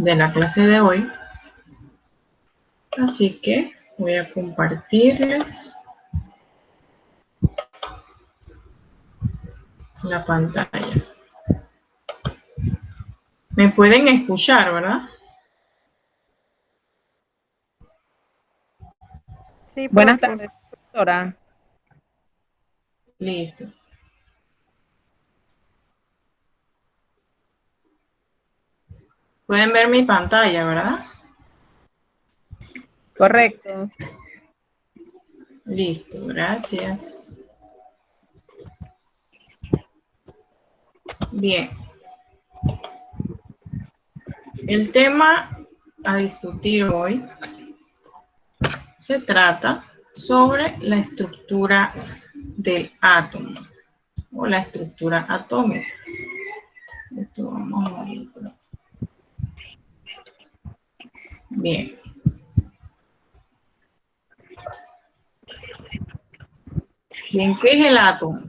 de la clase de hoy. Así que voy a compartirles la pantalla. Me pueden escuchar, ¿verdad? Sí, Buenas tardes, doctora. Listo. Pueden ver mi pantalla, ¿verdad? Correcto. Listo, gracias. Bien. El tema a discutir hoy se trata sobre la estructura del átomo o la estructura atómica. Esto vamos a verlo. Bien. Bien, ¿qué es el átomo?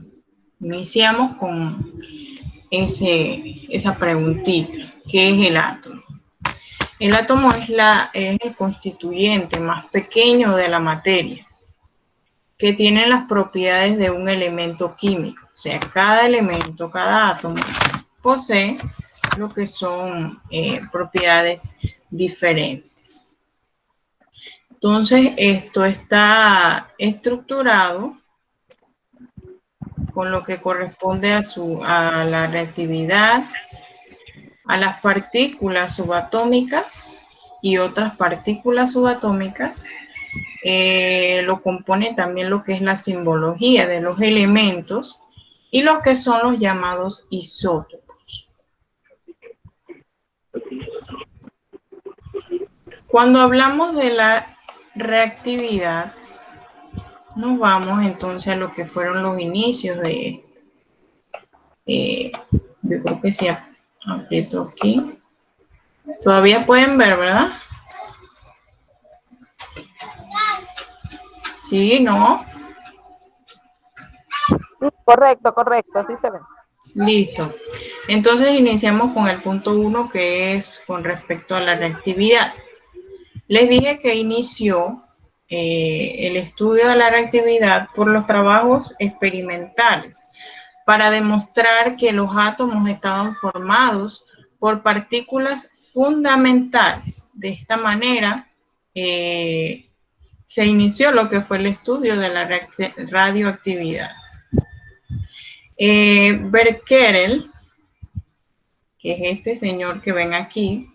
Iniciamos con esa preguntita. ¿Qué es el átomo? El átomo es el constituyente más pequeño de la materia, que tiene las propiedades de un elemento químico. O sea, cada elemento, cada átomo posee lo que son propiedades diferentes. Entonces, esto está estructurado con lo que corresponde a la reactividad, a las partículas subatómicas y otras partículas subatómicas. Lo compone también lo que es la simbología de los elementos y lo que son los llamados isótopos. Cuando hablamos de la reactividad, nos vamos entonces a lo que fueron los inicios yo creo que sí, aprieto aquí. Todavía pueden ver, ¿verdad? Sí, ¿no? Correcto, así se ve. Listo. Entonces iniciamos con el punto 1, que es con respecto a la reactividad. Les dije que inició el estudio de la reactividad por los trabajos experimentales para demostrar que los átomos estaban formados por partículas fundamentales. De esta manera se inició lo que fue el estudio de la radioactividad. Becquerel, que es este señor que ven aquí,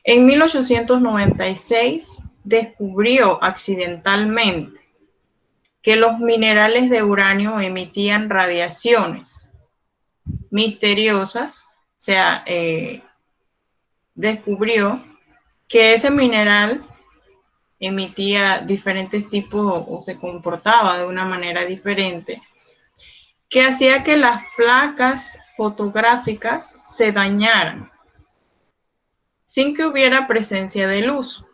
en 1896 descubrió accidentalmente que los minerales de uranio emitían radiaciones misteriosas. O sea, descubrió que ese mineral emitía diferentes tipos o se comportaba de una manera diferente, que hacía que las placas fotográficas se dañaran sin que hubiera presencia de luz.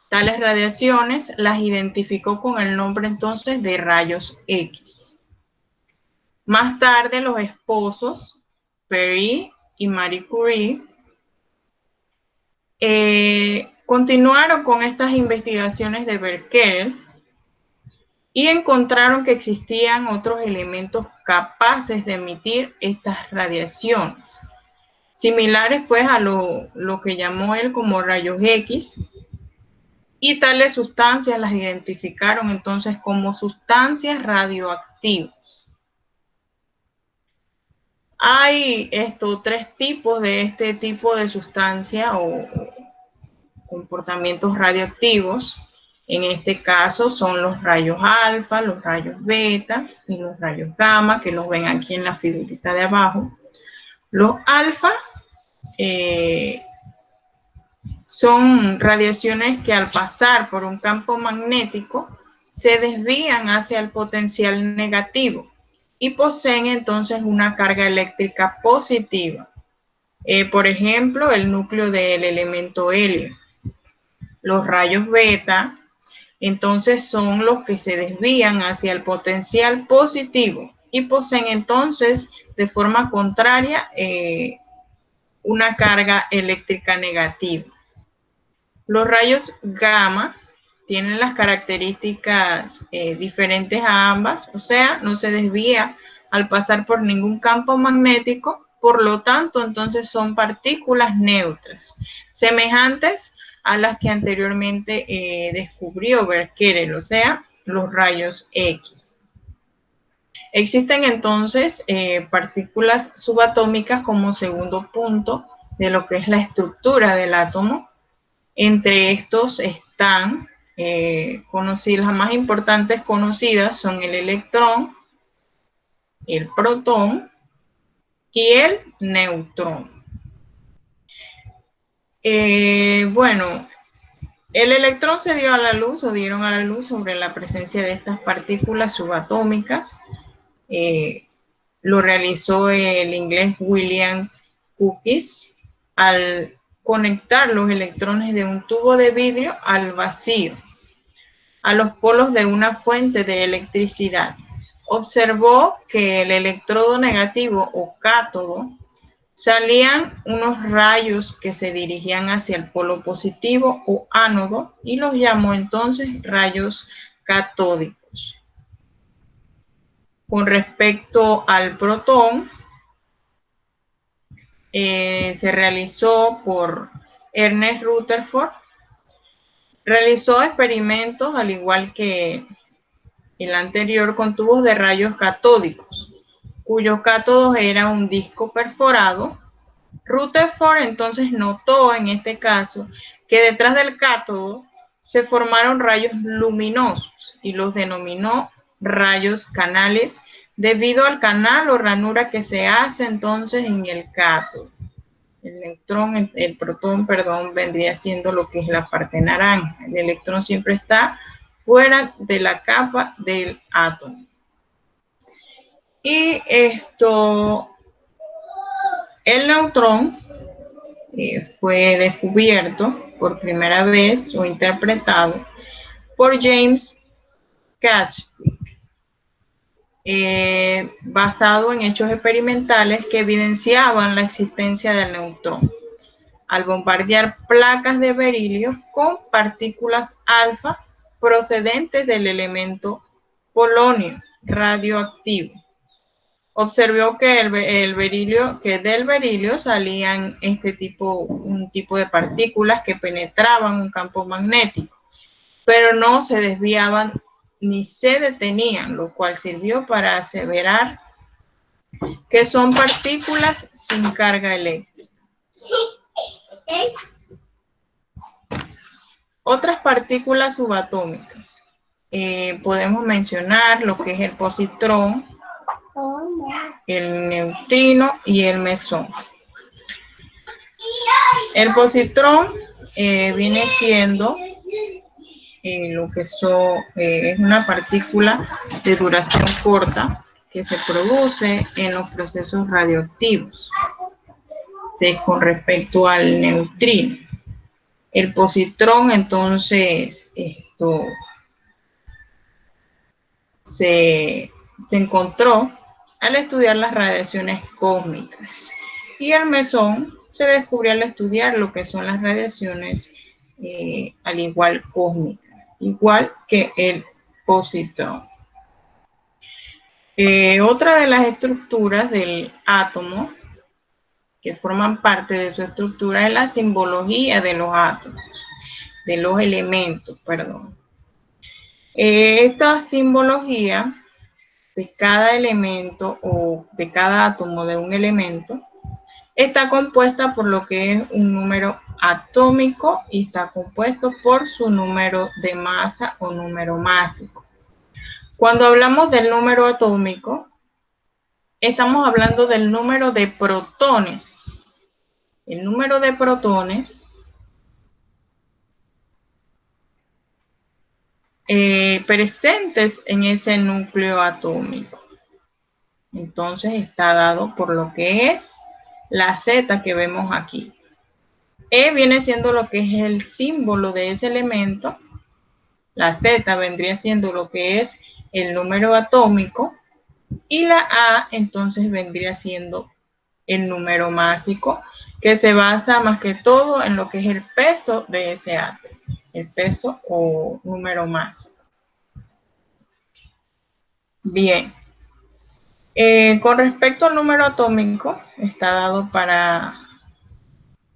Tales radiaciones las identificó con el nombre entonces de rayos X. Más tarde, los esposos Pierre y Marie Curie continuaron con estas investigaciones de Becquerel y encontraron que existían otros elementos capaces de emitir estas radiaciones, similares pues a lo que llamó él como rayos X, y tales sustancias las identificaron entonces como sustancias radioactivas. Hay tres tipos de este tipo de sustancia o comportamientos radioactivos. En este caso son los rayos alfa, los rayos beta y los rayos gamma, que los ven aquí en la figurita de abajo. Los alfa son radiaciones que al pasar por un campo magnético se desvían hacia el potencial negativo y poseen entonces una carga eléctrica positiva. Por ejemplo, el núcleo del elemento helio. Los rayos beta, entonces, son los que se desvían hacia el potencial positivo y poseen entonces de forma contraria una carga eléctrica negativa. Los rayos gamma tienen las características diferentes a ambas, o sea, no se desvía al pasar por ningún campo magnético, por lo tanto, entonces son partículas neutras, semejantes a las que anteriormente descubrió Becquerel, o sea, los rayos X. Existen entonces partículas subatómicas como segundo punto de lo que es la estructura del átomo. Entre estos están conocidas, las más importantes conocidas son el electrón, el protón y el neutrón. Bueno, el electrón se dio a la luz o dieron a la luz sobre la presencia de estas partículas subatómicas. Lo realizó el inglés William Crookes al conectar los electrones de un tubo de vidrio al vacío, a los polos de una fuente de electricidad. Observó que el electrodo negativo o cátodo salían unos rayos que se dirigían hacia el polo positivo o ánodo y los llamó entonces rayos catódicos. Con respecto al protón, se realizó por Ernest Rutherford. Realizó experimentos, al igual que el anterior, con tubos de rayos catódicos, cuyos cátodos eran un disco perforado. Rutherford entonces notó en este caso que detrás del cátodo se formaron rayos luminosos y los denominó rayos canales debido al canal o ranura que se hace entonces en el cátodo. El protón, perdón, vendría siendo lo que es la parte naranja. El electrón siempre está fuera de la capa del átomo. Y el neutrón fue descubierto por primera vez o interpretado por James Chadwick, basado en hechos experimentales que evidenciaban la existencia del neutrón al bombardear placas de berilio con partículas alfa procedentes del elemento polonio radioactivo. Observó que del berilio salían un tipo de partículas que penetraban un campo magnético, pero no se desviaban ni se detenían, lo cual sirvió para aseverar que son partículas sin carga eléctrica. Otras partículas subatómicas. Podemos mencionar lo que es el positrón, el neutrino y el mesón. El positrón viene siendo lo que es una partícula de duración corta que se produce en los procesos radioactivos con respecto al neutrino. El positrón entonces se encontró al estudiar las radiaciones cósmicas y el mesón se descubrió al estudiar lo que son las radiaciones al igual cósmicas, igual que el positrón. Otra de las estructuras del átomo que forman parte de su estructura es la simbología de los átomos, de los elementos, perdón. Esta simbología de cada elemento o de cada átomo de un elemento está compuesta por lo que es un número atómico y está compuesto por su número de masa o número másico. Cuando hablamos del número atómico, estamos hablando del número de protones. El número de protones presentes en ese núcleo atómico. Entonces está dado por lo que es la Z que vemos aquí. E viene siendo lo que es el símbolo de ese elemento. La Z vendría siendo lo que es el número atómico. Y la A entonces vendría siendo el número másico que se basa más que todo en lo que es el peso de ese átomo, el peso o número máximo. Bien, con respecto al número atómico, está dado para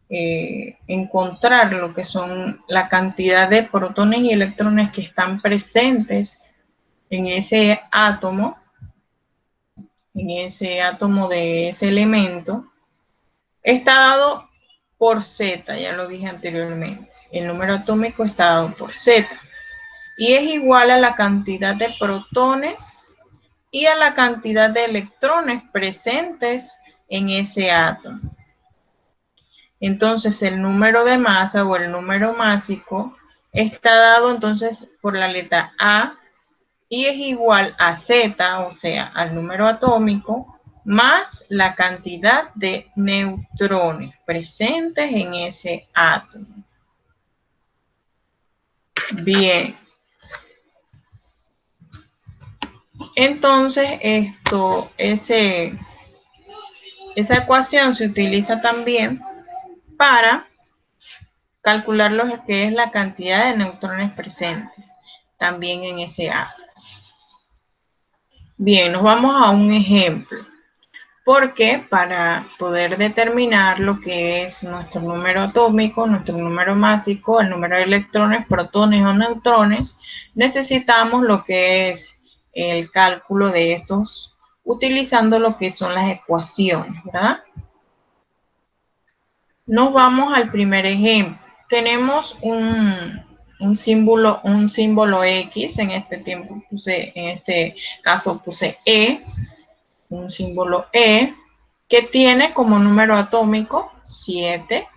encontrar lo que son la cantidad de protones y electrones que están presentes en ese átomo de ese elemento. Está dado por Z, ya lo dije anteriormente. El número atómico está dado por Z y es igual a la cantidad de protones y a la cantidad de electrones presentes en ese átomo. Entonces, el número de masa o el número másico está dado entonces por la letra A y es igual a Z, o sea, al número atómico, más la cantidad de neutrones presentes en ese átomo. Bien. Entonces, esa ecuación se utiliza también para calcular lo que es la cantidad de neutrones presentes también en ese átomo. Bien, nos vamos a un ejemplo. Porque para poder determinar lo que es nuestro número atómico, nuestro número másico, el número de electrones, protones o neutrones, necesitamos lo que es el cálculo de estos utilizando lo que son las ecuaciones, ¿verdad? Nos vamos al primer ejemplo. Tenemos un símbolo X, en este caso puse E, un símbolo E, que tiene como número atómico 7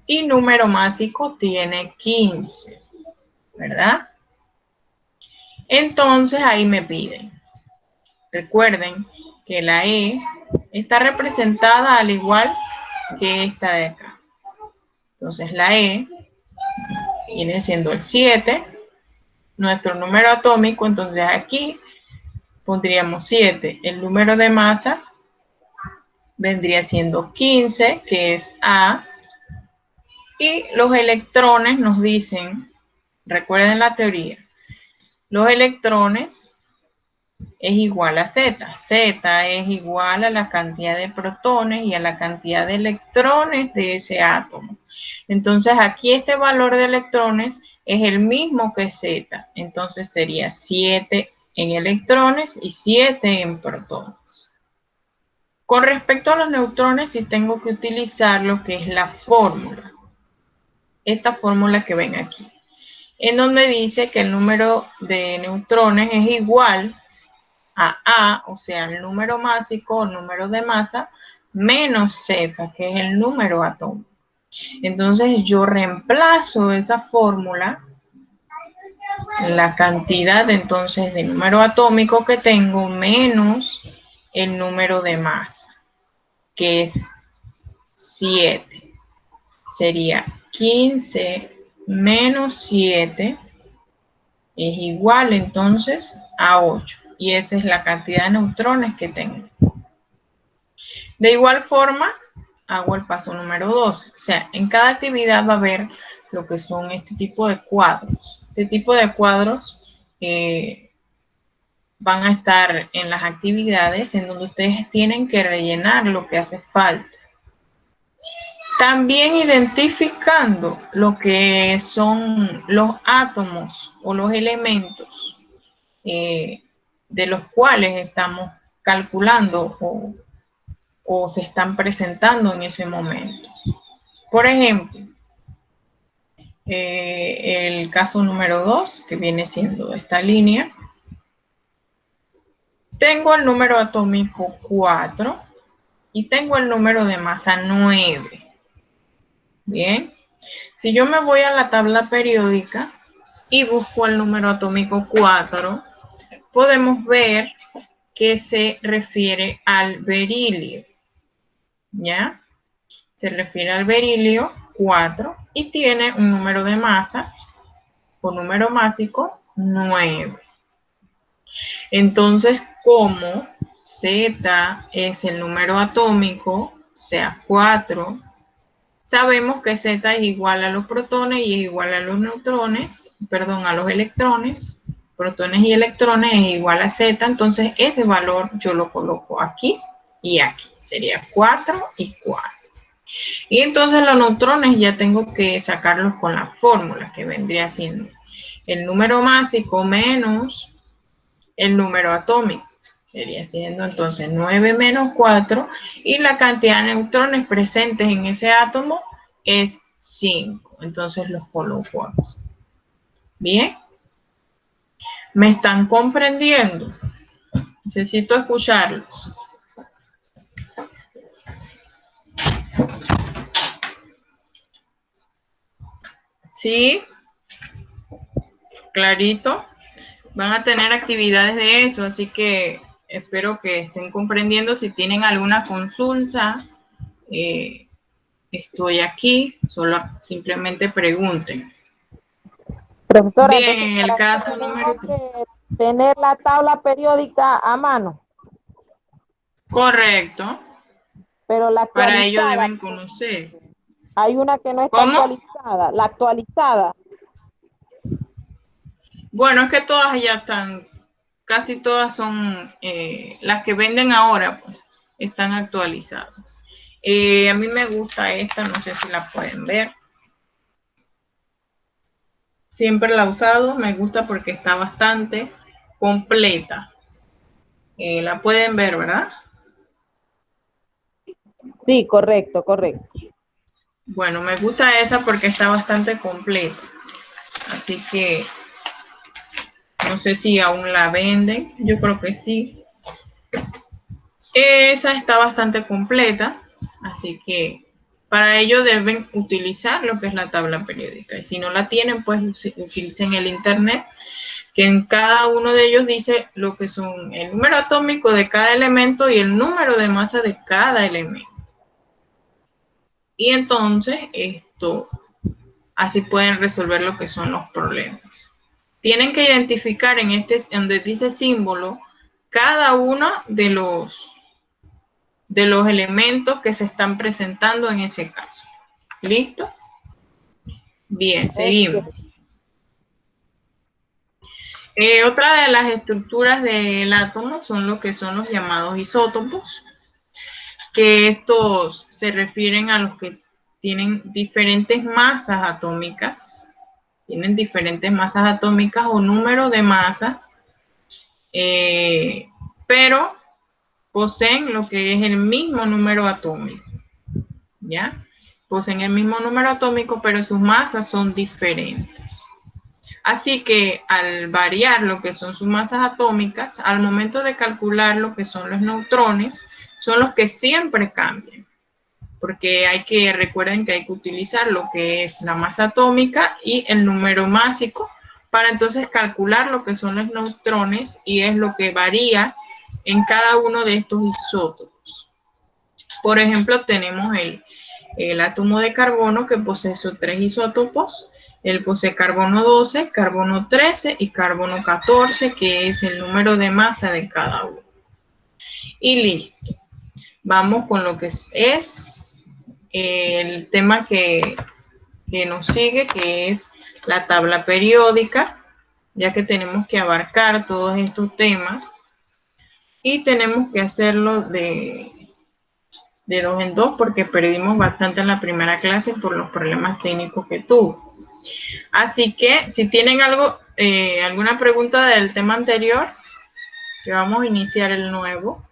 y número másico tiene 15, ¿verdad? Entonces ahí me piden. Recuerden que la E está representada al igual que esta de acá. Entonces la E viene siendo el 7, nuestro número atómico, entonces aquí pondríamos 7. El número de masa vendría siendo 15, que es A. Y los electrones nos dicen, recuerden la teoría, los electrones es igual a Z. Z es igual a la cantidad de protones y a la cantidad de electrones de ese átomo. Entonces aquí este valor de electrones es el mismo que Z. Entonces sería 7 en electrones y 7 en protones. Con respecto a los neutrones, sí tengo que utilizar lo que es la fórmula. Esta fórmula que ven aquí, en donde dice que el número de neutrones es igual a A, o sea, el número másico o número de masa, menos Z, que es el número atómico. Entonces yo reemplazo esa fórmula, la cantidad entonces de número atómico que tengo, menos el número de masa, que es 7. Sería 15 menos 7 es igual entonces a 8. Y esa es la cantidad de neutrones que tengo. De igual forma, hago el paso número 2. O sea, en cada actividad va a haber lo que son este tipo de cuadros. Este tipo de cuadros van a estar en las actividades en donde ustedes tienen que rellenar lo que hace falta. También identificando lo que son los átomos o los elementos de los cuales estamos calculando o se están presentando en ese momento. Por ejemplo, el caso número 2, que viene siendo esta línea, tengo el número atómico 4 y tengo el número de masa 9. Bien, si yo me voy a la tabla periódica y busco el número atómico 4, podemos ver que se refiere al berilio, ¿ya? Se refiere al berilio 4 y tiene un número de masa o número másico 9. Entonces, como Z es el número atómico, o sea, 4, sabemos que Z es igual a los protones y es igual a los neutrones, perdón, a los electrones, protones y electrones es igual a Z, entonces ese valor yo lo coloco aquí y aquí, sería 4 y 4. Y entonces los neutrones ya tengo que sacarlos con la fórmula que vendría siendo el número másico menos el número atómico. Sería siendo entonces 9 menos 4 y la cantidad de neutrones presentes en ese átomo es 5. Entonces los coloco aquí. Bien. ¿Me están comprendiendo? Necesito escucharlos. ¿Sí? Clarito. Van a tener actividades de eso, así que espero que estén comprendiendo. Si tienen alguna consulta, estoy aquí, solo simplemente pregunten. Profesora, Bien, entonces en el para eso caso número tenemos que tener la tabla periódica a mano, correcto, pero la para ello actualizada, deben conocer. hay una que no está ¿Cómo? actualizada, la actualizada. Bueno, es que todas ya están, casi todas son las que venden ahora, pues están actualizadas. A mí me gusta esta, no sé si la pueden ver. Siempre la he usado, me gusta porque está bastante completa. La pueden ver, ¿verdad? Sí, correcto, correcto. Bueno, me gusta esa porque está bastante completa. Así que no sé si aún la venden, yo creo que sí. Esa está bastante completa, así que para ello deben utilizar lo que es la tabla periódica. Y si no la tienen, pues utilicen el internet, que en cada uno de ellos dice lo que son el número atómico de cada elemento y el número de masa de cada elemento. Y entonces así pueden resolver lo que son los problemas. Tienen que identificar en donde dice símbolo, cada uno de los elementos que se están presentando en ese caso. ¿Listo? Bien, Ok. seguimos. Otra de las estructuras del átomo son lo que son los llamados isótopos, que estos se refieren a los que tienen diferentes masas atómicas, o número de masas, pero poseen lo que es el mismo número atómico, ¿ya? Poseen el mismo número atómico, pero sus masas son diferentes. Así que al variar lo que son sus masas atómicas, al momento de calcular lo que son los neutrones, son los que siempre cambian. Porque recuerden que hay que utilizar lo que es la masa atómica y el número másico para entonces calcular lo que son los neutrones y es lo que varía en cada uno de estos isótopos. Por ejemplo, tenemos el átomo de carbono que posee sus 3 isótopos. Él posee carbono 12, carbono 13 y carbono 14, que es el número de masa de cada uno. Y listo. Vamos con lo que es el tema que nos sigue, que es la tabla periódica, ya que tenemos que abarcar todos estos temas y tenemos que hacerlo de 2 en 2 porque perdimos bastante en la primera clase por los problemas técnicos que tuvo. Así que si tienen alguna pregunta del tema anterior, que vamos a iniciar el nuevo.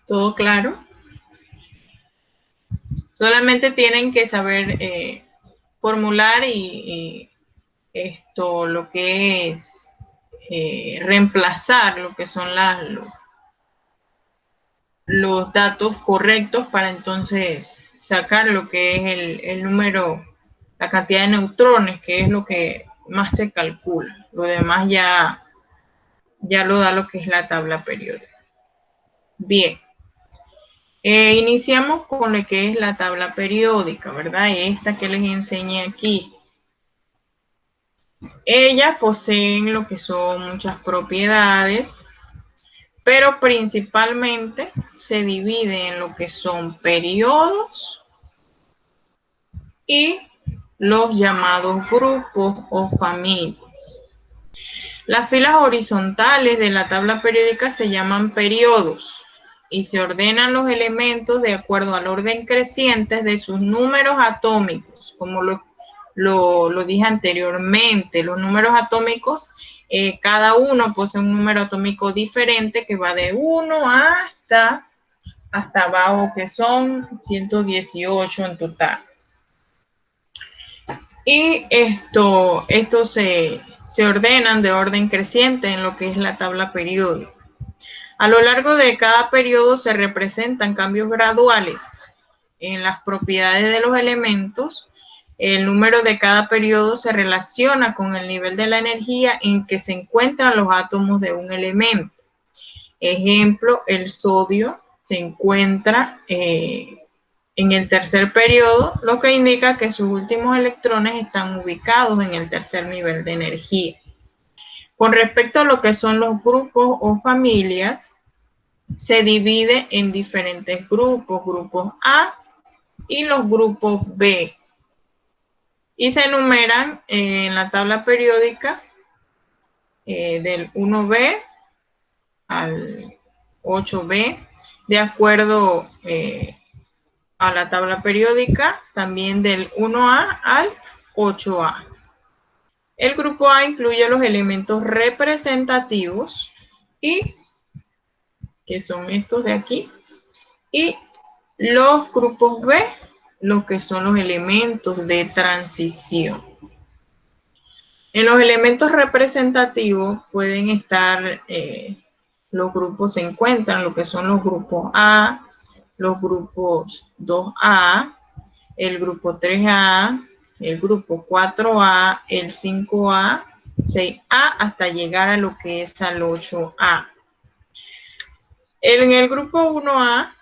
¿Todo claro? Solamente tienen que saber formular y lo que es reemplazar lo que son los datos correctos para entonces sacar lo que es el número, la cantidad de neutrones, que es lo que más se calcula. Lo demás ya lo da lo que es la tabla periódica. Bien. Iniciamos con lo que es la tabla periódica, ¿verdad? Esta que les enseñé aquí. Ellas poseen lo que son muchas propiedades. pero principalmente se divide en lo que son periodos y los llamados grupos o familias. Las filas horizontales de la tabla periódica se llaman periodos y se ordenan los elementos de acuerdo al orden creciente de sus números atómicos, como lo dije anteriormente. Los números atómicos, cada uno posee un número atómico diferente que va de 1 hasta abajo, que son 118 en total. Y estos se ordenan de orden creciente en lo que es la tabla periódica. A lo largo de cada periodo se representan cambios graduales en las propiedades de los elementos. El número de cada periodo se relaciona con el nivel de la energía en que se encuentran los átomos de un elemento. Ejemplo, el sodio se encuentra en el tercer periodo, lo que indica que sus últimos electrones están ubicados en el tercer nivel de energía. Con respecto a lo que son los grupos o familias, se divide en diferentes grupos, grupos A y los grupos B. Y se enumeran en la tabla periódica del 1B al 8B, de acuerdo a la tabla periódica, también del 1A al 8A. El grupo A incluye los elementos representativos y que son estos de aquí, y los grupos B, los que son los elementos de transición. En los elementos representativos pueden estar, los grupos se encuentran, lo que son los grupos A, los grupos 2A, el grupo 3A, el grupo 4A, el 5A, 6A, hasta llegar a lo que es al 8A. En el grupo 1A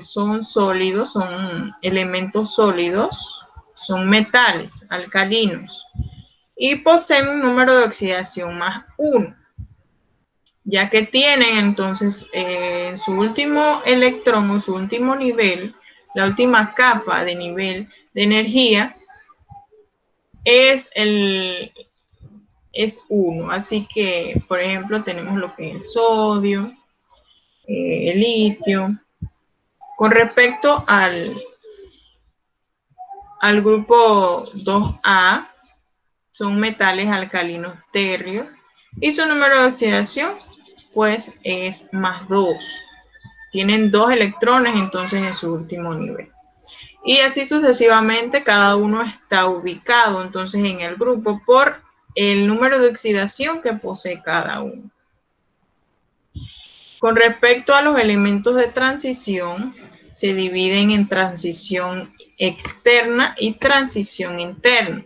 son sólidos, son elementos sólidos, son metales alcalinos y poseen un número de oxidación más 1, ya que tienen entonces en su último electrón o su último nivel, la última capa de nivel de energía es 1. Así que, por ejemplo, tenemos lo que es el sodio, el litio. Con respecto al grupo 2A, son metales alcalinos tercios y su número de oxidación pues es más 2. Tienen 2 electrones entonces en su último nivel. Y así sucesivamente, cada uno está ubicado entonces en el grupo por el número de oxidación que posee cada uno. Con respecto a los elementos de transición, se dividen en transición externa y transición interna.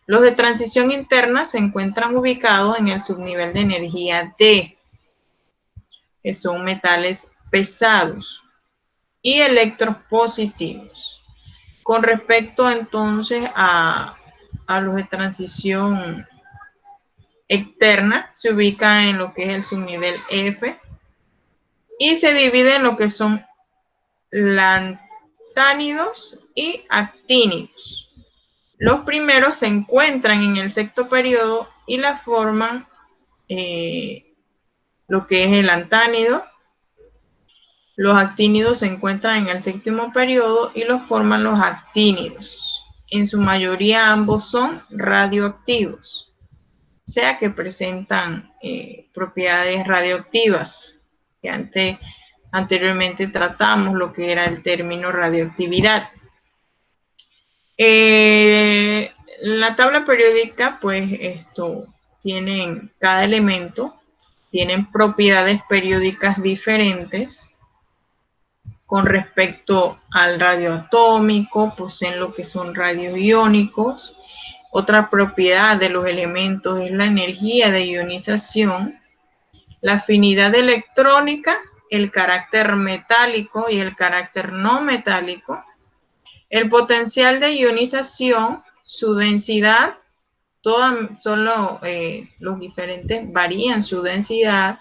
Los de transición interna se encuentran ubicados en el subnivel de energía D, que son metales pesados y electros positivos. Con respecto entonces a los de transición externa, se ubica en lo que es el subnivel F y se divide en lo que son lantánidos y actínidos. Los primeros se encuentran en el sexto periodo y la forman lo que es el lantánido. Los actínidos se encuentran en el séptimo periodo y los forman los actínidos. En su mayoría ambos son radioactivos, o sea que presentan propiedades radioactivas, que anteriormente tratamos lo que era el término radioactividad. La tabla periódica, pues tienen, cada elemento tienen propiedades periódicas diferentes. Con respecto al radio atómico, poseen lo que son radios iónicos. Otra propiedad de los elementos es la energía de ionización, la afinidad electrónica, el carácter metálico y el carácter no metálico, el potencial de ionización, su densidad Solo los diferentes varían su densidad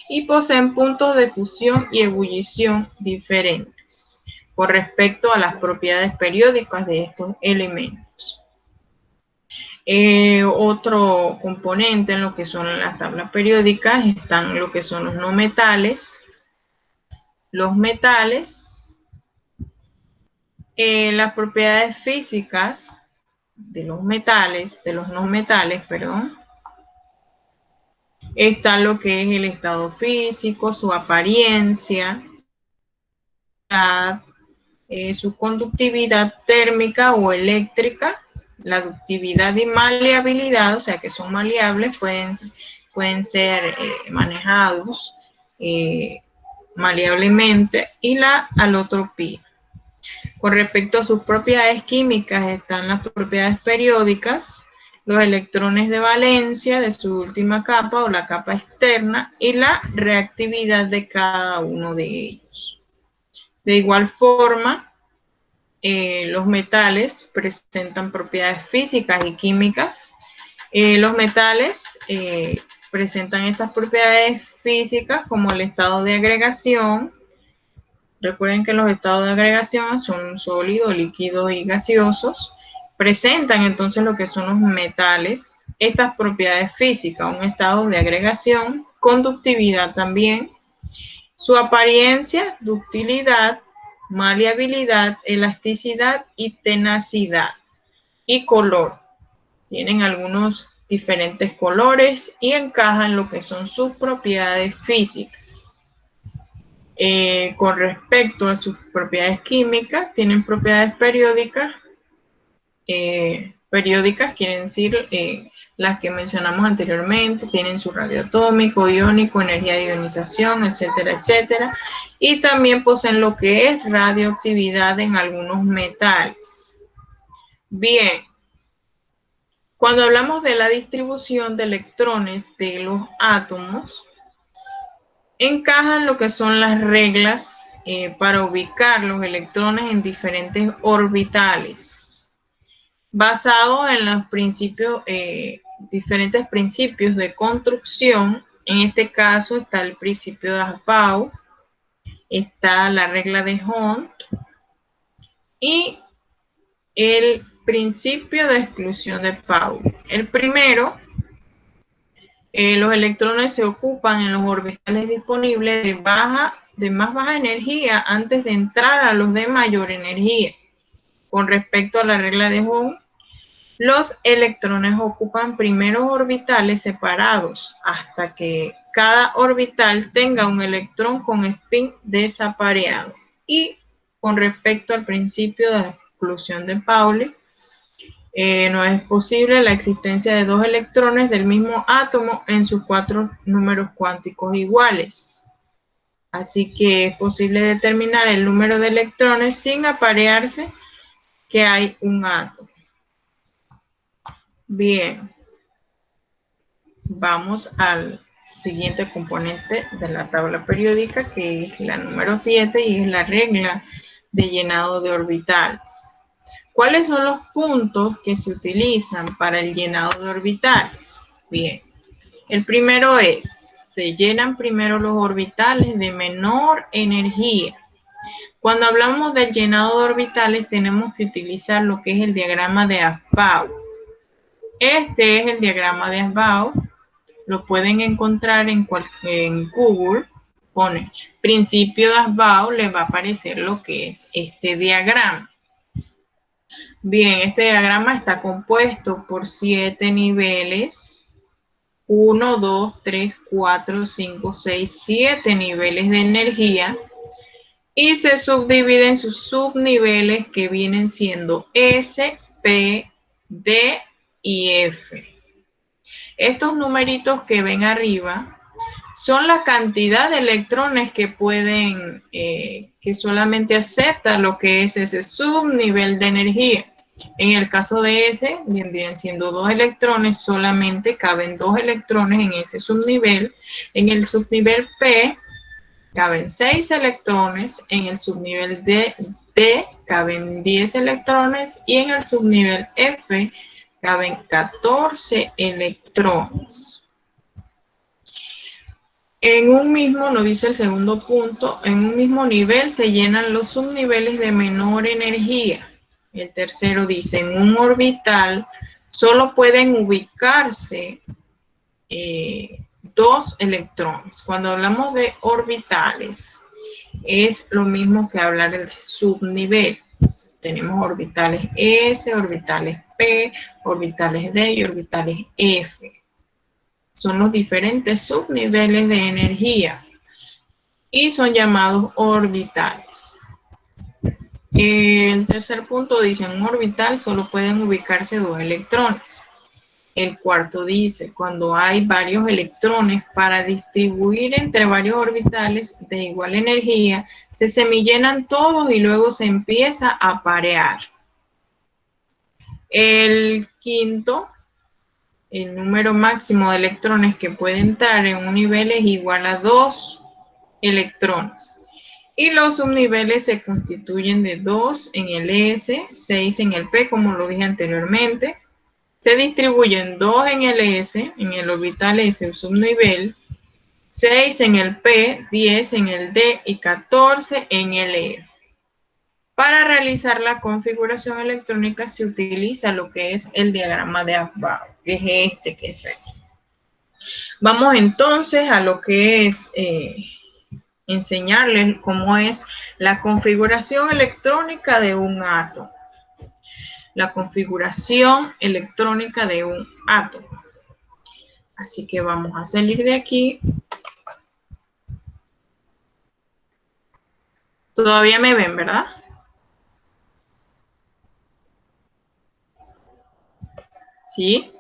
y poseen puntos de fusión y ebullición diferentes con respecto a las propiedades periódicas de estos elementos. Otro componente en lo que son las tablas periódicas están lo que son los no metales. Los metales, las propiedades físicas de los metales, de los no metales, perdón, está lo que es el estado físico, su apariencia, su conductividad térmica o eléctrica, la ductividad y maleabilidad, o sea que son maleables, pueden ser manejados maleablemente, y la alotropía. Con respecto a sus propiedades químicas están las propiedades periódicas, los electrones de valencia de su última capa o la capa externa y la reactividad de cada uno de ellos. De igual forma, los metales presentan propiedades físicas y químicas. Los metales presentan estas propiedades físicas como el estado de agregación. Recuerden que los estados de agregación son sólidos, líquidos y gaseosos. Presentan entonces lo que son los metales, estas propiedades físicas, un estado de agregación, conductividad también, su apariencia, ductilidad, maleabilidad, elasticidad y tenacidad, y color. Tienen algunos diferentes colores y encajan lo que son sus propiedades físicas. Con respecto a sus propiedades químicas, tienen propiedades periódicas. Periódicas quieren decir las que mencionamos anteriormente, tienen su radio atómico, iónico, energía de ionización, etcétera, etcétera. Y también poseen lo que es radioactividad en algunos metales. Bien, cuando hablamos de la distribución de electrones de los átomos, encajan lo que son las reglas para ubicar los electrones en diferentes orbitales, basado en los principios, diferentes principios de construcción. En este caso está el principio de Aufbau, está la regla de Hund y el principio de exclusión de Pauli. El primero, los electrones se ocupan en los orbitales disponibles de más baja energía antes de entrar a los de mayor energía. Con respecto a la regla de Hund, los electrones ocupan primeros orbitales separados hasta que cada orbital tenga un electrón con spin desapareado. Y con respecto al principio de exclusión de Pauli, no es posible la existencia de dos electrones del mismo átomo en sus 4 números cuánticos iguales. Así que es posible determinar el número de electrones sin aparearse que hay un átomo. Bien, vamos al siguiente componente de la tabla periódica, que es la número 7 y es la regla de llenado de orbitales. ¿Cuáles son los puntos que se utilizan para el llenado de orbitales? Bien, el primero es, se llenan primero los orbitales de menor energía. Cuando hablamos del llenado de orbitales tenemos que utilizar lo que es el diagrama de Aufbau. Este es el diagrama de Aufbau, lo pueden encontrar en Google, pone principio de Aufbau, les va a aparecer lo que es este diagrama. Bien, este diagrama está compuesto por 7 niveles, 1, 2, 3, 4, 5, 6, 7 niveles de energía y se subdivide en sus subniveles que vienen siendo S, P, D y F. Estos numeritos que ven arriba son la cantidad de electrones que pueden, que solamente acepta lo que es ese subnivel de energía. En el caso de S, vendrían siendo 2 electrones, solamente caben 2 electrones en ese subnivel. En el subnivel P, caben 6 electrones, en el subnivel D caben 10 electrones y en el subnivel F caben 14 electrones. En un mismo, nos dice el segundo punto, en un mismo nivel se llenan los subniveles de menor energía. El tercero dice, en un orbital solo pueden ubicarse 2 electrones. Cuando hablamos de orbitales, es lo mismo que hablar del subnivel. Tenemos orbitales S, orbitales P, orbitales D y orbitales F. Son los diferentes subniveles de energía y son llamados orbitales. El tercer punto dice, en un orbital solo pueden ubicarse 2 electrones. El cuarto dice, cuando hay varios electrones para distribuir entre varios orbitales de igual energía, se semillenan todos y luego se empieza a parear. El quinto, el número máximo de electrones que puede entrar en un nivel es igual a 2 electrones. Y los subniveles se constituyen de 2 en el S, 6 en el P, como lo dije anteriormente. Se distribuyen 2 en el S, en el orbital S, el subnivel, 6 en el P, 10 en el D y 14 en el E. Para realizar la configuración electrónica se utiliza lo que es el diagrama de Aufbau, que es este que está aquí. Vamos entonces a lo que es enseñarles cómo es la configuración electrónica de un átomo. La configuración electrónica de un átomo. Así que vamos a salir de aquí. Todavía me ven, ¿verdad? ¿Sí?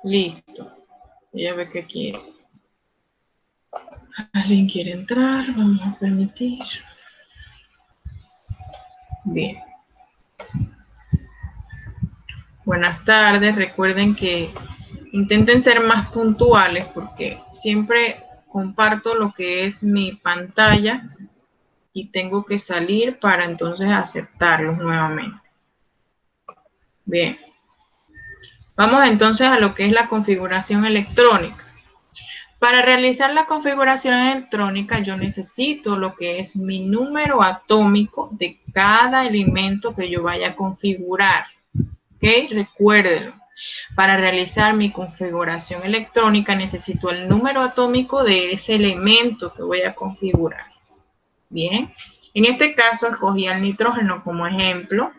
Listo. Ya ve que aquí alguien quiere entrar. Vamos a permitir. Bien. Buenas tardes. Recuerden que intenten ser más puntuales porque siempre comparto lo que es mi pantalla y tengo que salir para entonces aceptarlos nuevamente. Bien. Vamos entonces a lo que es la configuración electrónica. Para realizar la configuración electrónica yo necesito lo que es mi número atómico de cada elemento que yo vaya a configurar. ¿Ok? Recuérdenlo. Para realizar mi configuración electrónica necesito el número atómico de ese elemento que voy a configurar. Bien. En este caso escogí el nitrógeno como ejemplo.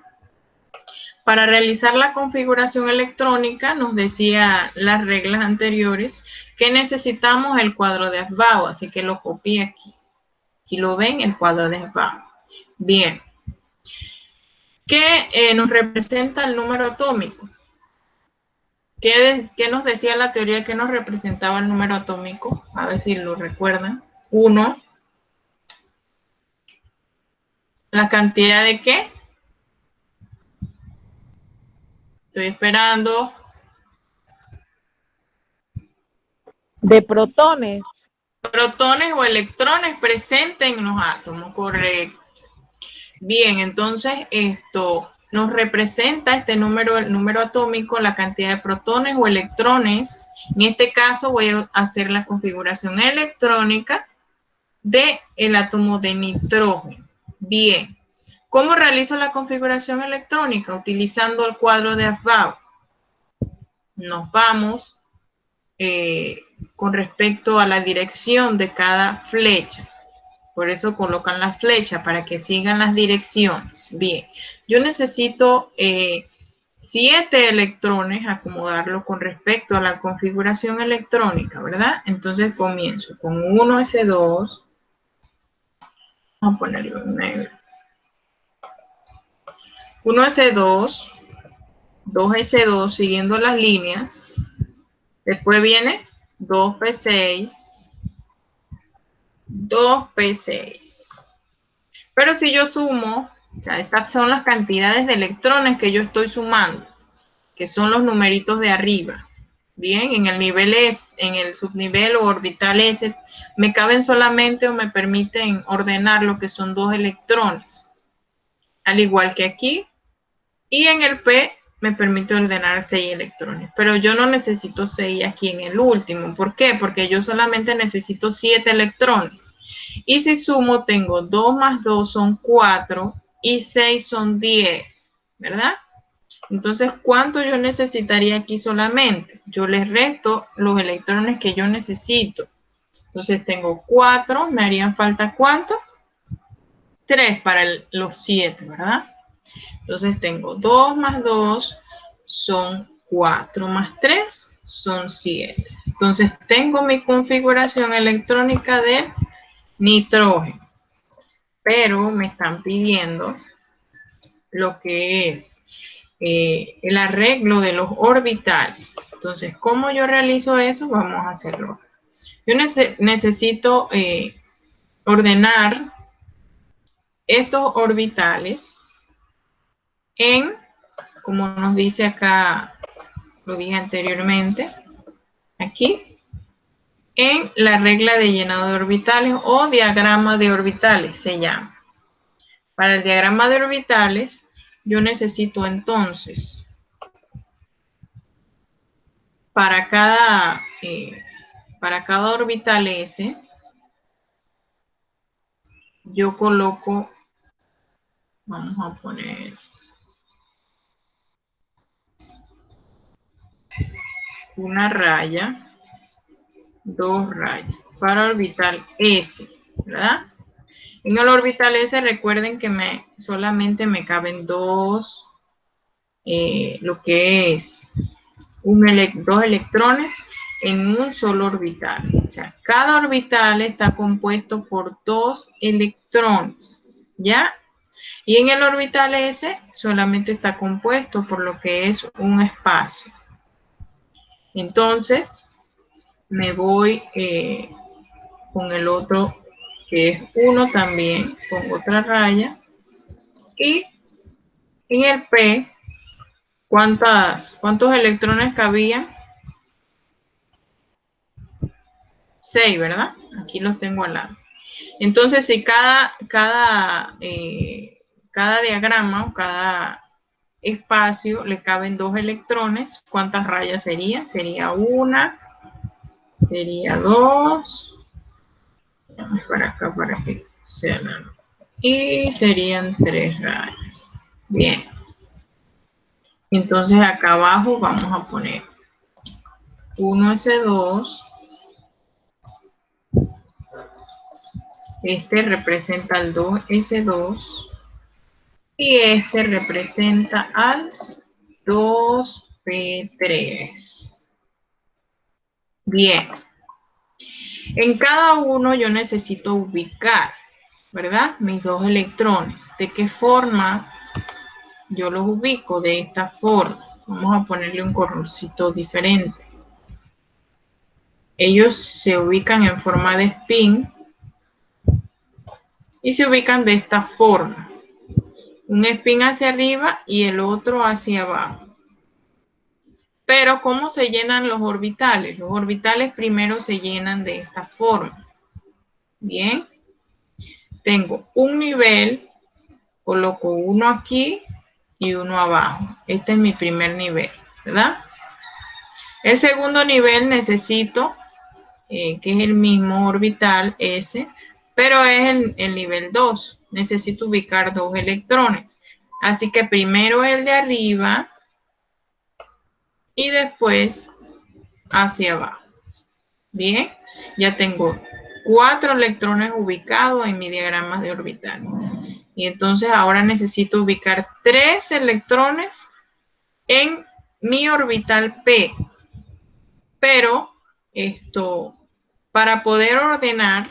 Para realizar la configuración electrónica, nos decía las reglas anteriores que necesitamos el cuadro de Aufbau, así que lo copié aquí. Aquí lo ven, el cuadro de Aufbau. Bien. ¿Qué nos representa el número atómico? ¿Qué nos decía la teoría que nos representaba el número atómico? A ver si lo recuerdan. 1. ¿La cantidad de qué? Estoy esperando. De protones. Protones o electrones presentes en los átomos, correcto. Bien, entonces esto nos representa este número, el número atómico, la cantidad de protones o electrones. En este caso voy a hacer la configuración electrónica del átomo de nitrógeno. Bien, ¿cómo realizo la configuración electrónica? Utilizando el cuadro de Aufbau. Nos vamos con respecto a la dirección de cada flecha. Por eso colocan la flecha para que sigan las direcciones. Bien, yo necesito 7 electrones, acomodarlo con respecto a la configuración electrónica, ¿verdad? Entonces comienzo con 1s2. Vamos a ponerlo en negro. 1s2, 2s2, siguiendo las líneas. Después viene 2p6, 2p6. Pero si yo sumo, o sea, estas son las cantidades de electrones que yo estoy sumando, que son los numeritos de arriba. Bien, en el nivel S, en el subnivel o orbital S, me caben solamente o me permiten ordenar lo que son 2 electrones. Al igual que aquí. Y en el P me permite ordenar 6 electrones. Pero yo no necesito 6 aquí en el último. ¿Por qué? Porque yo solamente necesito 7 electrones. Y si sumo, tengo 2 más 2 son 4 y 6 son 10, ¿verdad? Entonces, ¿cuánto yo necesitaría aquí solamente? Yo les resto los electrones que yo necesito. Entonces, tengo 4, me harían falta ¿cuánto? 3 para los 7, ¿verdad? Entonces, tengo 2 más 2 son 4 más 3 son 7. Entonces, tengo mi configuración electrónica de nitrógeno. Pero me están pidiendo lo que es el arreglo de los orbitales. Entonces, ¿cómo yo realizo eso? Vamos a hacerlo. Yo necesito ordenar estos orbitales en, como nos dice acá, lo dije anteriormente, aquí, en la regla de llenado de orbitales o diagrama de orbitales se llama. Para el diagrama de orbitales, yo necesito entonces, para cada orbital S, yo coloco, vamos a poner una raya, 2 rayas, para orbital S, ¿verdad? En el orbital S recuerden que solamente me caben dos, lo que es dos electrones en un solo orbital. O sea, cada orbital está compuesto por 2 electrones, ¿ya? Y en el orbital S solamente está compuesto por lo que es un espacio. Entonces, me voy con el otro, que es 1 también, pongo otra raya. Y en el P, ¿cuántos electrones cabían? 6, ¿verdad? Aquí los tengo al lado. Entonces, si cada diagrama o cada espacio le caben 2 electrones, ¿cuántas rayas serían? Sería 1, sería 2, vamos para acá para que sea la... Y serían 3 rayas. Bien. Entonces acá abajo vamos a poner 1s2. Este representa al 2s2. Y este representa al 2p3. Bien. En cada uno yo necesito ubicar, ¿verdad? Mis 2 electrones. ¿De qué forma yo los ubico? De esta forma. Vamos a ponerle un colorcito diferente. Ellos se ubican en forma de spin y se ubican de esta forma. Un spin hacia arriba y el otro hacia abajo. Pero, ¿cómo se llenan los orbitales? Los orbitales primero se llenan de esta forma. Bien. Tengo un nivel, coloco uno aquí y uno abajo. Este es mi primer nivel, ¿verdad? El segundo nivel necesito, que es el mismo orbital S, pero es el nivel 2. Necesito ubicar 2 electrones. Así que primero el de arriba y después hacia abajo. Bien, ya tengo 4 electrones ubicados en mi diagrama de orbital. Y entonces ahora necesito ubicar 3 electrones en mi orbital P. Pero para poder ordenar,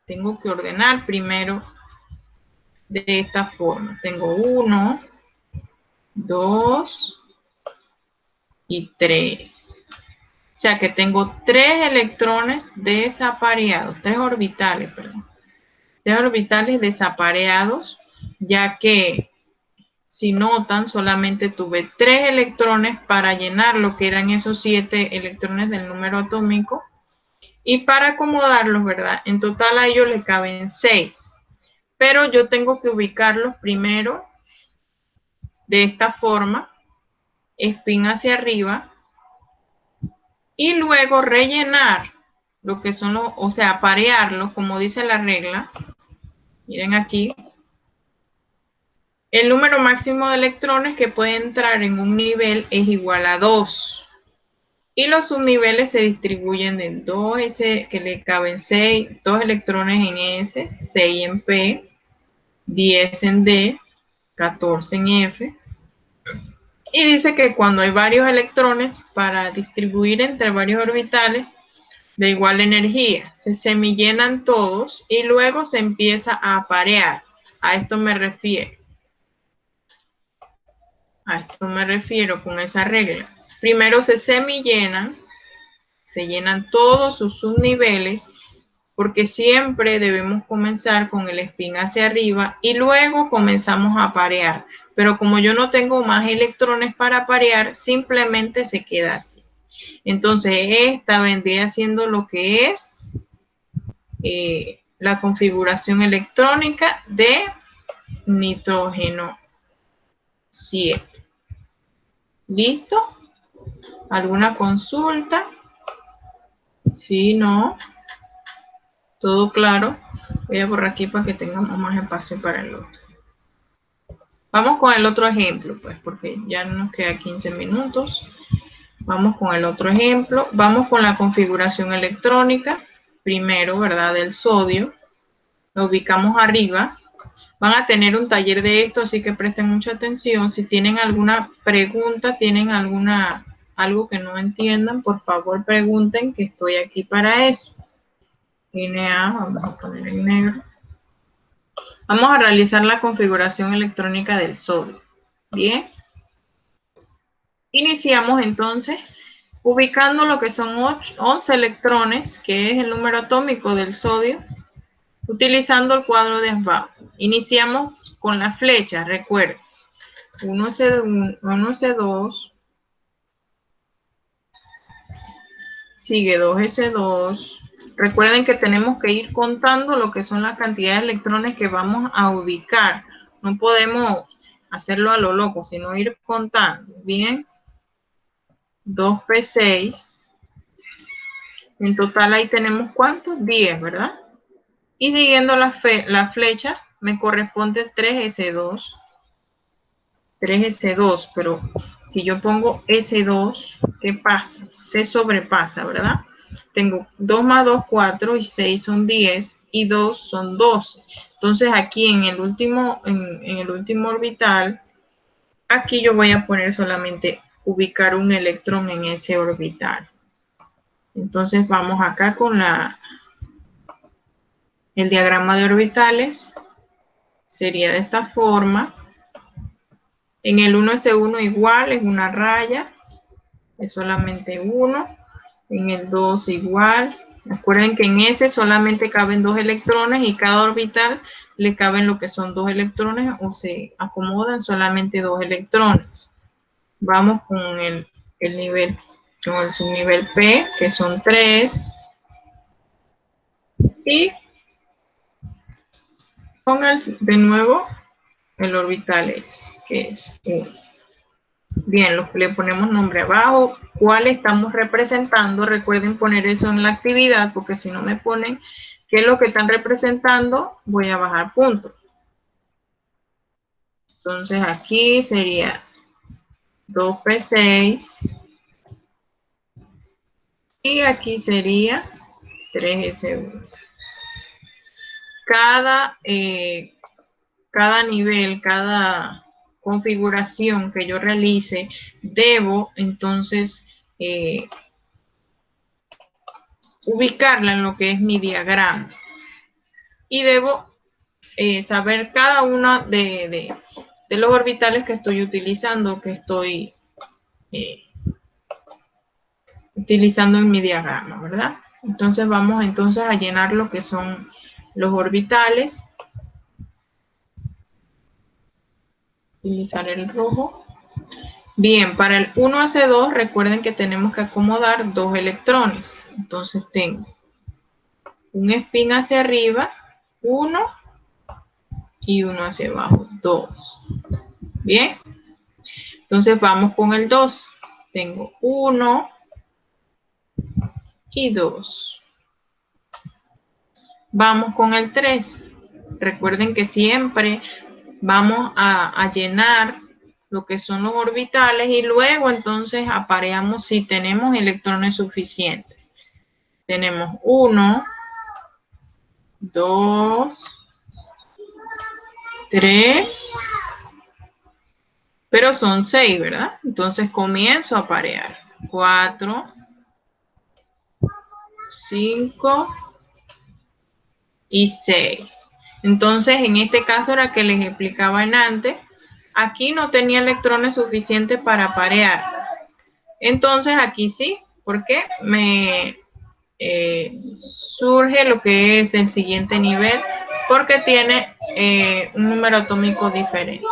tengo que ordenar primero de esta forma. Tengo 1, 2 y 3. O sea que tengo 3 electrones desapareados, 3 orbitales, perdón. 3 orbitales desapareados, ya que si notan, solamente tuve 3 electrones para llenar lo que eran esos 7 electrones del número atómico y para acomodarlos, ¿verdad? En total a ellos le caben 6, pero yo tengo que ubicarlos primero de esta forma, spin hacia arriba, y luego rellenar lo que son los, o sea, parearlos, como dice la regla. Miren aquí. El número máximo de electrones que puede entrar en un nivel es igual a 2. Y los subniveles se distribuyen en 2S, que le caben 6, 2 electrones en S, 6 en P, 10 en D, 14 en F. Y dice que cuando hay varios electrones para distribuir entre varios orbitales de igual energía, se semillenan todos y luego se empieza a parear. A esto me refiero. A esto me refiero con esa regla. Primero se semillenan, se llenan todos sus subniveles, porque siempre debemos comenzar con el spin hacia arriba y luego comenzamos a parear. Pero como yo no tengo más electrones para parear, simplemente se queda así. Entonces esta vendría siendo lo que es la configuración electrónica de nitrógeno 7. ¿Listo? ¿Alguna consulta? Sí, no. ¿Todo claro? Voy a borrar aquí para que tengamos más espacio para el otro. Vamos con el otro ejemplo, pues, porque ya nos queda 15 minutos. Vamos con el otro ejemplo. Vamos con la configuración electrónica. Primero, ¿verdad? Del sodio. Lo ubicamos arriba. Van a tener un taller de esto, así que presten mucha atención. Si tienen alguna pregunta, tienen algo que no entiendan, por favor pregunten, que estoy aquí para eso. Na, vamos a poner en negro. Vamos a realizar la configuración electrónica del sodio. Bien. Iniciamos entonces ubicando lo que son 11 electrones, que es el número atómico del sodio, utilizando el cuadro de abajo. Iniciamos con la flecha, recuerden. 1S1, 1S2, sigue 2S2. Recuerden que tenemos que ir contando lo que son las cantidades de electrones que vamos a ubicar. No podemos hacerlo a lo loco, sino ir contando. Bien. 2P6. En total ahí tenemos ¿cuántos? 10, ¿verdad? Y siguiendo la flecha me corresponde 3S2. 3S2, pero si yo pongo S2, ¿qué pasa? Se sobrepasa, ¿verdad? Tengo 2 más 2, 4, y 6 son 10, y 2 son 12. Entonces aquí en el último orbital, aquí yo voy a poner solamente ubicar un electrón en ese orbital. Entonces vamos acá con el diagrama de orbitales. Sería de esta forma. En el 1S1 igual, es una raya, es solamente 1. En el 2 igual. Recuerden que en ese solamente caben 2 electrones y cada orbital le caben lo que son 2 electrones o se acomodan solamente 2 electrones. Vamos con el nivel, con el subnivel P, que son 3. Y con de nuevo el orbital S, que es 1. Bien, le ponemos nombre abajo. ¿Cuál estamos representando? Recuerden poner eso en la actividad, porque si no me ponen qué es lo que están representando, voy a bajar puntos. Entonces aquí sería 2P6. Y aquí sería 3S1. Cada nivel, cada configuración que yo realice, debo entonces ubicarla en lo que es mi diagrama. Y debo saber cada uno de los orbitales que estoy utilizando, que estoy utilizando en mi diagrama, ¿verdad? Entonces vamos entonces a llenar lo que son los orbitales. Utilizar el rojo. Bien, para el 1S2 recuerden que tenemos que acomodar 2 electrones. Entonces tengo un spin hacia arriba, 1, y uno hacia abajo, 2. Bien, Entonces vamos con el 2. Tengo 1 y 2. Vamos con el 3. Recuerden que siempre vamos a llenar lo que son los orbitales y luego entonces apareamos si tenemos electrones suficientes. Tenemos 1, 2, 3, pero son 6, ¿verdad? Entonces comienzo a parear. 4, 5 y 6. Entonces, en este caso era que les explicaba en antes, aquí no tenía electrones suficientes para parear. Entonces, aquí sí, porque me surge lo que es el siguiente nivel, porque tiene un número atómico diferente.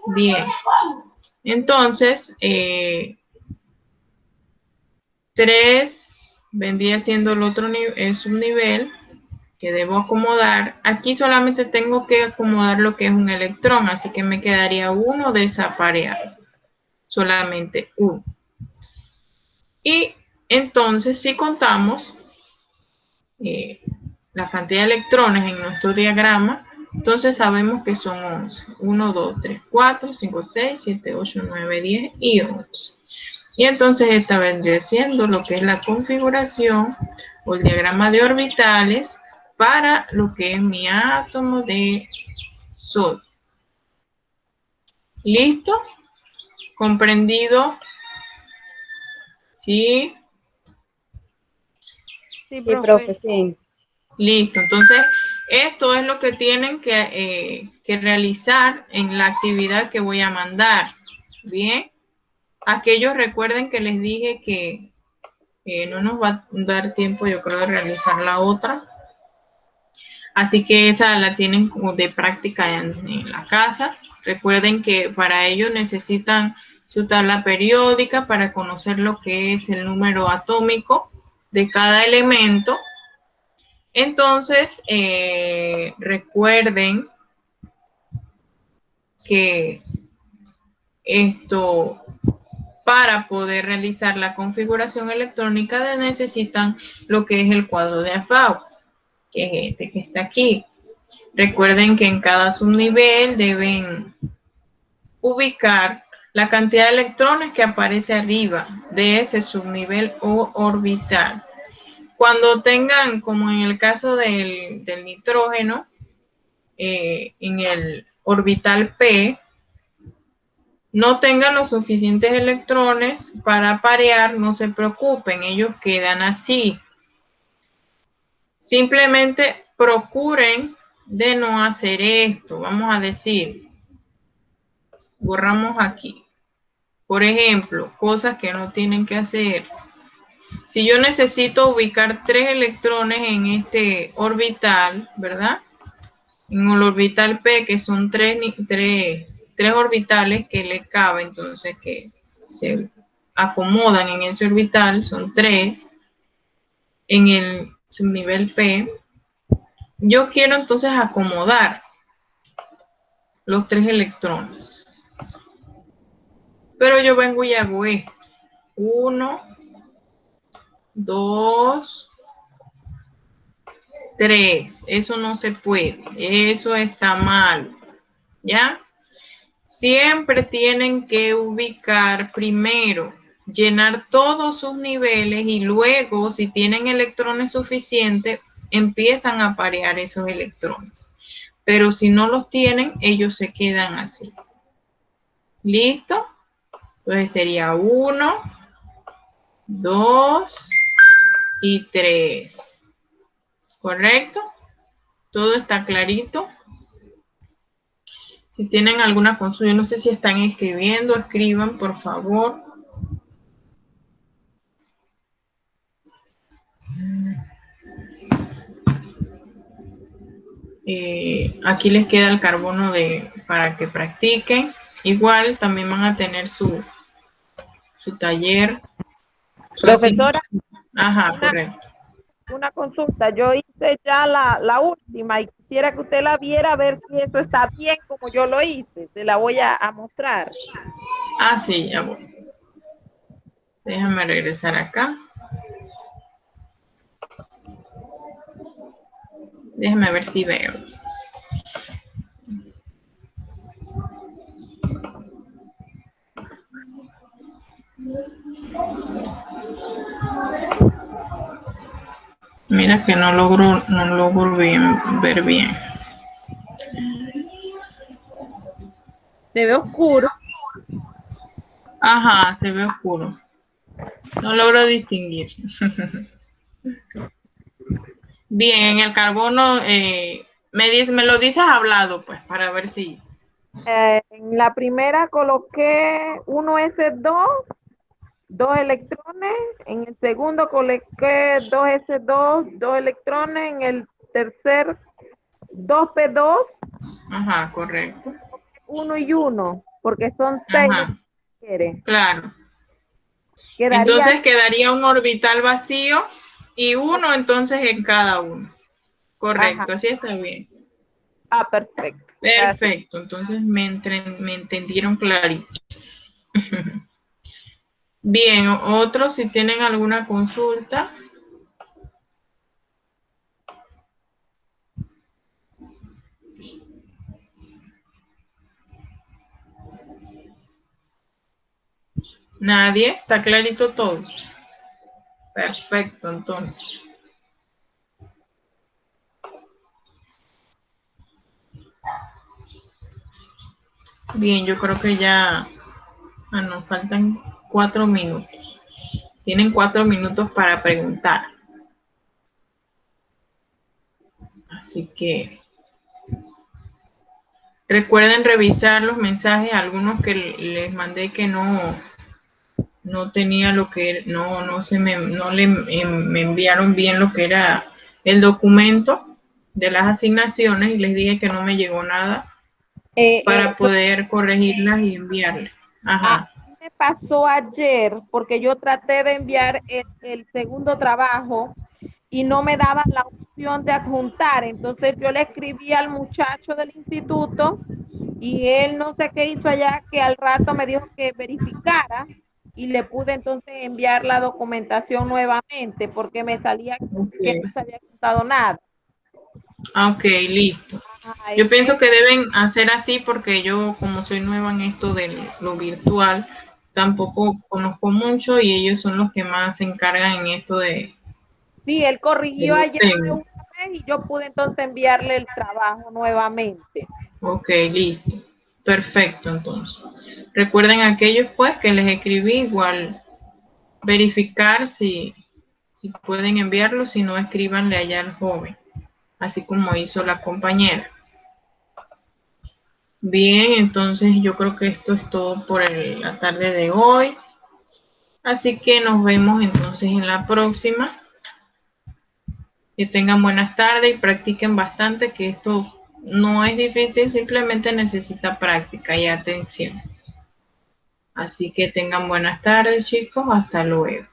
Bien, entonces, 3 vendría siendo el otro nivel, es un nivel que debo acomodar. Aquí solamente tengo que acomodar lo que es un electrón, así que me quedaría uno desapareado, solamente uno. Y entonces si contamos la cantidad de electrones en nuestro diagrama, entonces sabemos que son 11. 1, 2, 3, 4, 5, 6, 7, 8, 9, 10 y 11. Y entonces esta vendría siendo lo que es la configuración o el diagrama de orbitales para lo que es mi átomo de sodio. ¿Listo? ¿Comprendido? ¿Sí? Sí, profe, sí. Listo. Entonces, esto es lo que tienen que realizar en la actividad que voy a mandar. Bien. Aquellos recuerden que les dije que no nos va a dar tiempo, yo creo, de realizar la otra. Así que esa la tienen como de práctica en la casa. Recuerden que para ello necesitan su tabla periódica para conocer lo que es el número atómico de cada elemento. Entonces, recuerden que esto, para poder realizar la configuración electrónica, necesitan lo que es el cuadro de Afbauer, que es este que está aquí. Recuerden que en cada subnivel deben ubicar la cantidad de electrones que aparece arriba de ese subnivel o orbital. Cuando tengan, como en el caso del nitrógeno, en el orbital P, no tengan los suficientes electrones para parear, no se preocupen, ellos quedan así. Simplemente procuren de no hacer esto. Vamos a decir, borramos aquí. Por ejemplo, cosas que no tienen que hacer. Si yo necesito ubicar 3 electrones en este orbital, ¿verdad? En el orbital P, que son tres orbitales que le caben, entonces que se acomodan en ese orbital, son 3 en el subnivel P. Yo quiero entonces acomodar los 3 electrones. Pero yo vengo y hago esto. 1, 2, 3. Eso no se puede. Eso está mal. ¿Ya? Siempre tienen que ubicar primero, llenar todos sus niveles y luego, si tienen electrones suficientes, empiezan a parear esos electrones. Pero si no los tienen, ellos se quedan así. ¿Listo? Entonces sería 1, 2 y 3. ¿Correcto? Todo está clarito. Si tienen alguna consulta, yo no sé si están escribiendo, escriban, por favor. Aquí les queda el carbono para que practiquen. Igual también van a tener su taller. Profesora, Ajá, correcto. una consulta. Yo hice ya la última y quisiera que usted la viera a ver si eso está bien como yo lo hice. Se la voy a mostrar. Ah, sí, ya voy. Déjame regresar acá. Déjame ver si veo. Mira que no logro ver bien. Se ve oscuro. Ajá, se ve oscuro. No logro distinguir. Bien, en el carbono me lo dices hablado, pues, para ver si. En la primera coloqué 1s2, 2 electrones. En el segundo coloqué 2s2, 2 electrones. En el tercer 2p2, Ajá, correcto. 1 y 1, porque son 6 los Ajá, que quiere. claro. Quedaría, Entonces quedaría un orbital vacío y uno entonces en cada uno. ajá, Correcto, así está bien. perfecto. Perfecto, entonces me entendieron clarito. Bien, otros si tienen alguna consulta. Nadie, está clarito todo. Perfecto, entonces. Bien, yo creo que ya nos faltan 4 minutos. Tienen 4 minutos para preguntar. Así que recuerden revisar los mensajes, algunos que les mandé que no tenía lo que, me enviaron bien lo que era el documento de las asignaciones y les dije que no me llegó nada para Lo poder corregirlas y enviarles. a Ajá. mí me pasó ayer porque yo traté de enviar el segundo trabajo y no me daba la opción de adjuntar. Entonces yo le escribí al muchacho del instituto y él no sé qué hizo allá, que al rato me dijo que verificara y le pude entonces enviar la documentación nuevamente porque me salía que Okay. no se había adjuntado nada. Ok, listo. Ajá, Yo pienso que deben hacer así porque yo, como soy nueva en esto de lo virtual, tampoco conozco mucho y ellos son los que más se encargan en esto sí, él de corrigió lo ayer de técnico. una vez y yo pude entonces enviarle el trabajo nuevamente. Ok, listo. Perfecto, entonces. Recuerden aquellos pues que les escribí, igual verificar si pueden enviarlo, si no, escríbanle allá al joven, así como hizo la compañera. Bien, entonces yo creo que esto es todo por la tarde de hoy. Así que nos vemos entonces en la próxima. Que tengan buenas tardes y practiquen bastante, que esto no es difícil, simplemente necesita práctica y atención. Así que tengan buenas tardes, chicos. Hasta luego.